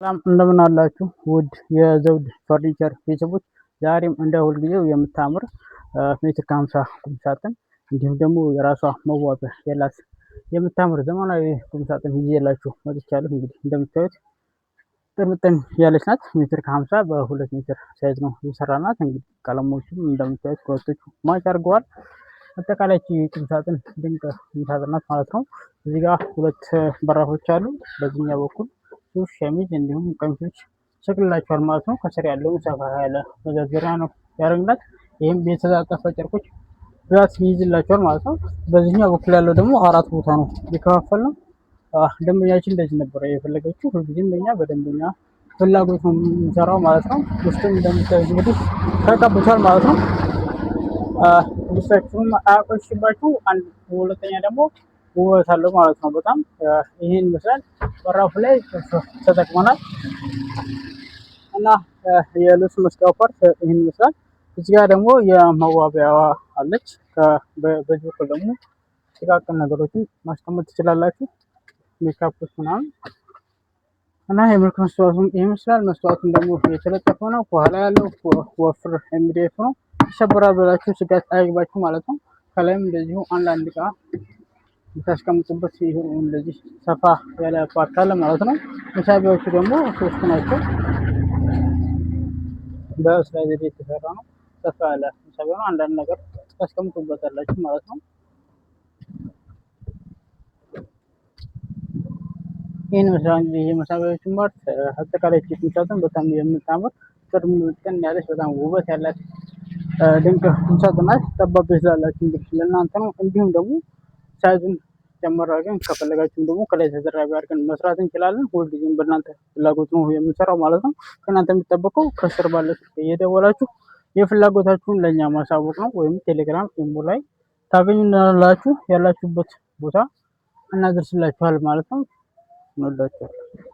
ሰላም እንደምን አላችሁ ውድ የዘውድ ፈርኒቸር ቤተሰቦች፣ ዛሬም እንደ ሁልጊዜው የምታምር ሜትር ከ50 ቁም ሳጥን እንዲሁም ደግሞ የራሷ መዋቢያ ያላት የምታምር ዘመናዊ ቁም ሳጥን ይዤላችሁ መጥቻለሁ። እንግዲህ እንደምታዩት ጥርምጥን ያለች ናት። ሜትር ከ50 በ2 ሜትር ሳይዝ ነው የሰራናት። እንግዲህ ቀለሞቹም እንደምታዩት ሁለቶቹ ማች አድርገዋል። አጠቃላይ ቁም ሳጥን ድንቅ ቁም ሳጥን ናት ማለት ነው። እዚህ ጋር ሁለት በራፎች አሉ። በዚህኛው በኩል ሱፍ ሸሚዝ እንዲሁም ቀሚሶች ሰቅልላቸዋል ማለት ነው። ከስር ያለው ሰፋ ያለ መዘርዘሪያ ነው ያደረግናት። ይህም የተዛቀፈ ጨርቆች ብዛት ይይዝላቸዋል ማለት ነው። በዚህኛው በኩል ያለው ደግሞ አራት ቦታ ነው የከፋፈል ነው። ደንበኛችን እንደዚህ ነበረ የፈለገችው። ሁልጊዜም በኛ በደንበኛ ፍላጎት ነው የምንሰራው ማለት ነው። ውስጥም እንደምታዩት እንግዲህ ተቀብቷል ማለት ነው። ልብሳችሁም አያቆሽሽባችሁ። ሁለተኛ ደግሞ ውበት አለው ማለት ነው። በጣም ይህን ይመስላል። በራፉ ላይ ተጠቅመናል እና የልብስ መስቀያ ፓርት ይህን ይመስላል። እዚህ ጋር ደግሞ የመዋቢያዋ አለች። በዚህ በኩል ደግሞ ጥቃቅን ነገሮችን ማስቀመጥ ትችላላችሁ፣ ሜካፖች ምናምን እና የመልክ መስተዋቱም ይመስላል። መስተዋቱም ደግሞ የተለጠፈ ነው። ከኋላ ያለው ወፍር ኤምዲኤፍ ነው። ይሰበራል ብላችሁ ስጋት አይግባችሁ ማለት ነው። ከላይም እንደዚሁ አንዳንድ እቃ የምታስቀምጡበት ይሁን እንደዚህ ሰፋ ያለ ፓርት አለ ማለት ነው። መሳቢያዎቹ ደግሞ ሶስት ናቸው። በስላይድ የተሰራ ነው። ሰፋ ያለ መሳቢያ ነው። አንዳንድ ነገር ታስቀምጡበታላችሁ ማለት ነው። ይህን መስራት የመሳቢያዎቹን ፓርት አጠቃላይ ቁም ሳጥን በጣም የምታምር ጥርምጥን ያለች በጣም ውበት ያላት ድንቅ ቁም ሳጥን ናት። ጠባብ ስላላችሁ እንግዲህ ለእናንተ ነው። እንዲሁም ደግሞ ሳይዙን ጨመር አድርገን ከፈለጋችሁም ደግሞ ከላይ ተደራቢ አድርገን መስራት እንችላለን። ሁልጊዜም በእናንተ ፍላጎት ነው የምንሰራው ማለት ነው። ከእናንተ የሚጠበቀው ከስር ባለ ስልክ እየደወላችሁ የፍላጎታችሁን ለእኛ ማሳወቅ ነው። ወይም ቴሌግራም ኢሞ ላይ ታገኙናላችሁ። ያላችሁበት ቦታ እናደርስላችኋል ማለት ነው። እንወዳችኋለን።